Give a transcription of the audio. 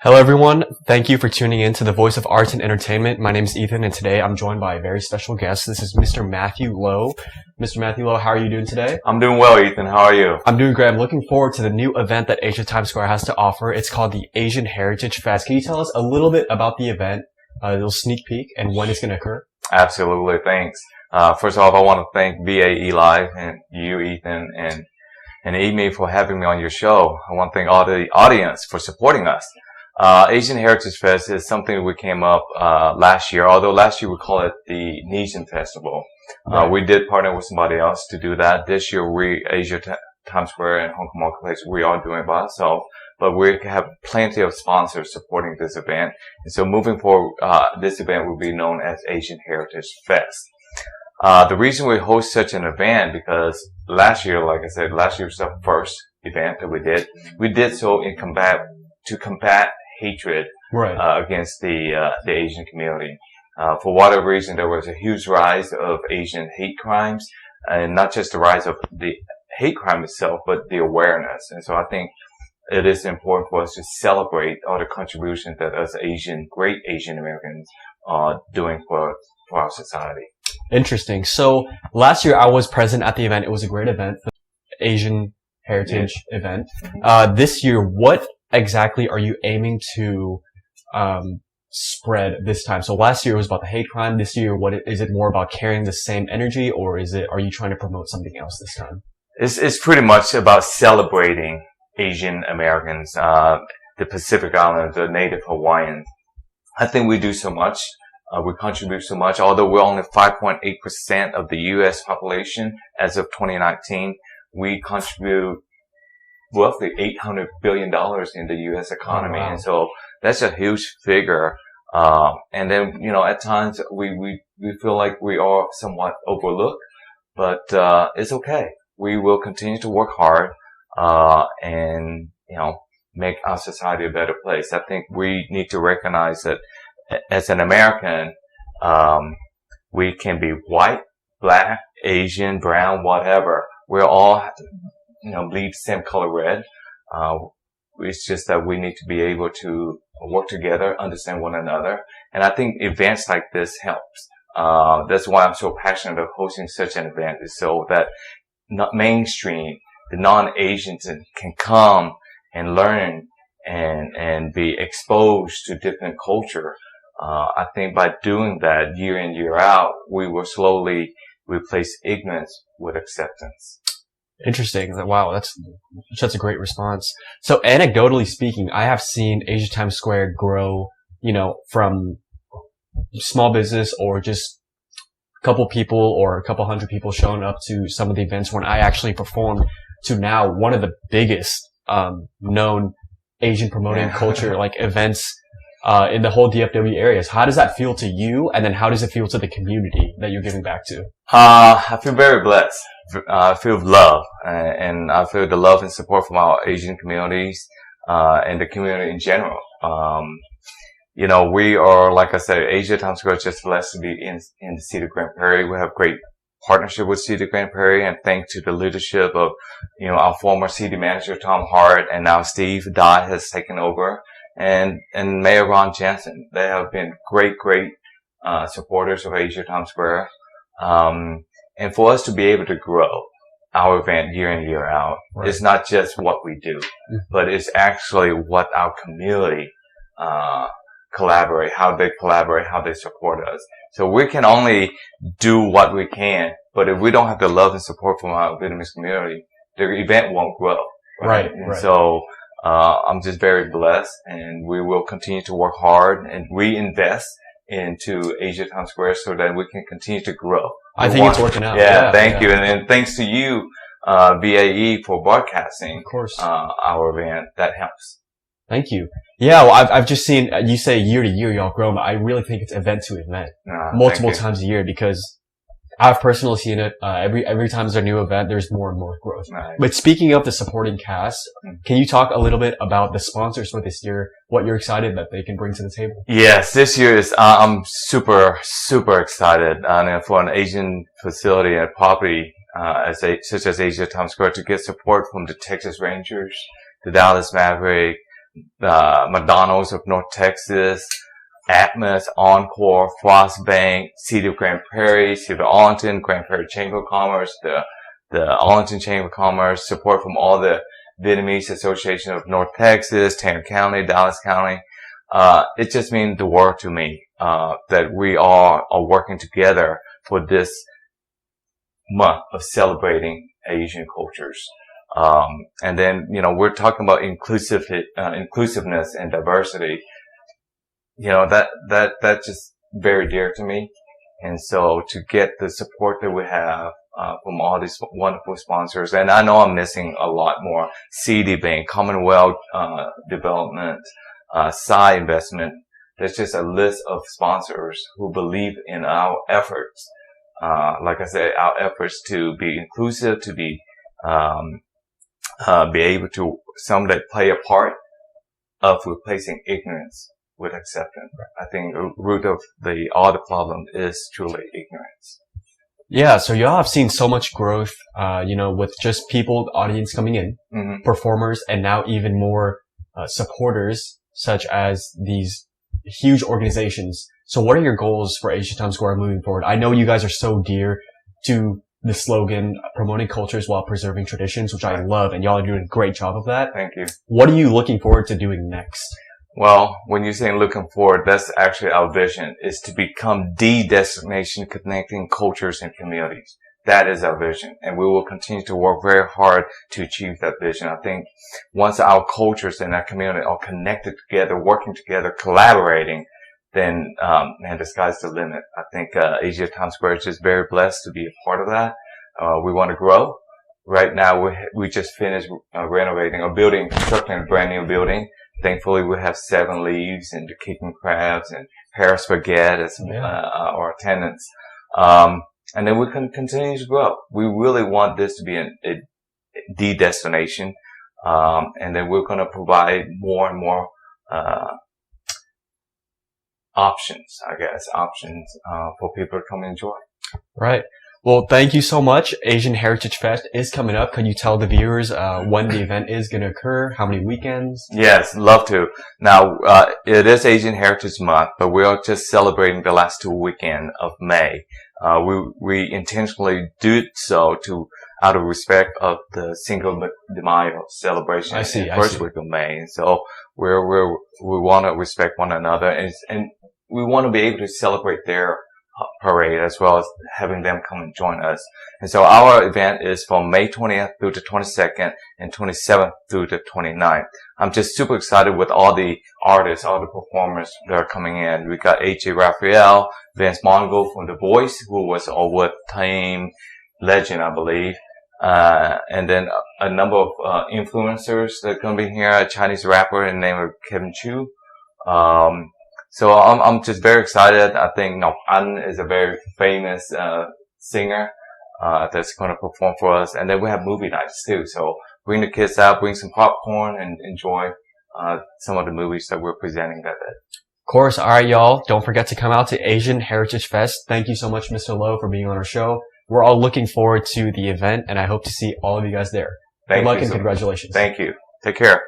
Hello everyone, thank you for tuning in to the Voice of Arts and Entertainment. My name is Ethan and today I'm joined by a very special guest. This is Mr. Matthew Lowe. Mr. Matthew Lowe, how are you doing today? I'm doing well, Ethan. How are you? I'm doing great. I'm looking forward to the new event that Asia Times Square has to offer. It's called the Asian Heritage Fest. Can you tell us a little bit about the event, a little sneak peek, and when it's going to occur? Absolutely, thanks. First off, I want to thank BAE Live and you, Ethan, and Amy for having me on your show. I want to thank all the audience for supporting us. Asian Heritage Fest is something we came up last year, although last year we call it the Asian Festival. Right. We did partner with somebody else to do that. This year, Asia Times Square and Hong Kong Marketplace, we are doing it by ourselves, but we have plenty of sponsors supporting this event. And so moving forward, this event will be known as Asian Heritage Fest. The reason we host such an event, because last year, like I said, last year was our first event that we did. We did so to combat hatred against the Asian community. For whatever reason, there was a huge rise of Asian hate crimes, and not just the rise of the hate crime itself, but the awareness. And so I think it is important for us to celebrate all the contributions that us great Asian Americans are doing for our society. Interesting. So last year I was present at the event. It was a great event, the Asian Heritage event. This year, what exactly are you aiming to spread this time? So last year was about the hate crime. This year, is it more about carrying the same energy, or are you trying to promote something else this time? It's pretty much about celebrating Asian Americans, the Pacific Islanders, the Native Hawaiians. I think we do so much. We contribute so much. Although we're only 5.8% of the U.S. population as of 2019, we contribute roughly $800 billion in the U.S. economy. Oh, wow. And so that's a huge figure. And then, at times we feel like we are somewhat overlooked, but, it's okay. We will continue to work hard, and, make our society a better place. I think we need to recognize that as an American, we can be white, black, Asian, brown, whatever. We're all bleed the same color red. It's just that we need to be able to work together, understand one another. And I think events like this helps. That's why I'm so passionate of hosting such an event, is so that not mainstream, the non-Asians can come and learn and be exposed to different culture. I think by doing that year in, year out, we will slowly replace ignorance with acceptance. Interesting. Wow, that's a great response. So anecdotally speaking, I have seen Asia Times Square grow, from small business or just a couple people or a couple hundred people showing up to some of the events when I actually performed, to now one of the biggest known Asian promoting culture events in the whole DFW areas. How does that feel to you? And then how does it feel to the community that you're giving back to? I feel very blessed. I feel love, and I feel the love and support from our Asian communities, and the community in general. We are, like I said, Asia Times Square is just blessed to be in the city of Grand Prairie. We have great partnership with City of Grand Prairie, and thanks to the leadership of, our former city manager, Tom Hart, and now Steve Dye has taken over, and Mayor Ron Jansen. They have been great, supporters of Asia Times Square. And for us to be able to grow our event year in, year out, it's not just what we do, but it's actually what our community, how they collaborate, how they support us. So we can only do what we can, but if we don't have the love and support from our Vietnamese community, the event won't grow. Right. So, I'm just very blessed, and we will continue to work hard and reinvest into Asia Times Square so that we can continue to grow. I think it's working out. Yeah, thank you. And then thanks to you, BAE, for broadcasting, of course, our event. That helps. Thank you. Yeah, well, I've just seen, you say year to year y'all grow, but I really think it's event to event. Multiple times a year, because I've personally seen it. Every time there's a new event, there's more and more growth. Right. But speaking of the supporting cast, can you talk a little bit about the sponsors for this year? What you're excited that they can bring to the table? Yes, this year is, I'm super excited, for an Asian facility and property, such as Asia Times Square, to get support from the Texas Rangers, the Dallas Mavericks, McDonald's of North Texas, Atmos, Encore, Frost Bank, City of Grand Prairie, City of Arlington, Grand Prairie Chamber of Commerce, the Arlington Chamber of Commerce, support from all the Vietnamese Association of North Texas, Tanner County, Dallas County. It just means the world to me, that we all are working together for this month of celebrating Asian cultures. And then, we're talking about inclusiveness and diversity. That's just very dear to me. And so to get the support that we have, from all these wonderful sponsors, and I know I'm missing a lot more. CD Bank, Commonwealth, Development, Psy Investment. There's just a list of sponsors who believe in our efforts. Like I said, our efforts to be inclusive, to be able to someday play a part of replacing ignorance with acceptance. I think the root of all the problem is truly ignorance. Yeah, so y'all have seen so much growth, with just people, the audience coming in, performers, and now even more supporters, such as these huge organizations. So what are your goals for Asia Times Square moving forward? I know you guys are so dear to the slogan, promoting cultures while preserving traditions, which I love, and y'all are doing a great job of that. Thank you. What are you looking forward to doing next? Well, when you're saying looking forward, that's actually our vision, is to become the destination connecting cultures and communities. That is our vision, and we will continue to work very hard to achieve that vision. I think once our cultures and our community are connected together, working together, collaborating, then, the sky's the limit. I think Asia Times Square is just very blessed to be a part of that. We want to grow. Right now, we just finished renovating a building, constructing a brand new building. Thankfully, we have 7 Leaves and the Kicking Crabs and Paris Spaghetti as our tenants. And then we can continue to grow. We really want this to be the destination. And then we're going to provide more and more options for people to come and enjoy. Right. Well, thank you so much. Asian Heritage Fest is coming up. Can you tell the viewers when the event is going to occur? How many weekends? Yes, love to. Now, it is Asian Heritage Month, but we are just celebrating the last 2 weekends of May. We intentionally do so out of respect of the Cinco de Mayo celebration in the first week of May. So we want to respect one another, and we want to be able to celebrate their parade as well as having them come and join us. And so our event is from May 20th through the 22nd and 27th through the 29th. I'm just super excited with all the artists, all the performers that are coming in. We got AJ Raphael, Vince Mongo from The Voice, who was a all-time legend, I believe. And then a number of influencers that are going to be here, a Chinese rapper in the name of Kevin Chu. So I'm just very excited. I think Ngọc Anh is a very famous singer that's going to perform for us. And then we have movie nights too. So bring the kids out, bring some popcorn, and enjoy some of the movies that we're presenting that day. Of course. All right, y'all. Don't forget to come out to Asian Heritage Fest. Thank you so much, Mr. Lowe, for being on our show. We're all looking forward to the event, and I hope to see all of you guys there. Good luck and congratulations. Thank you. Take care.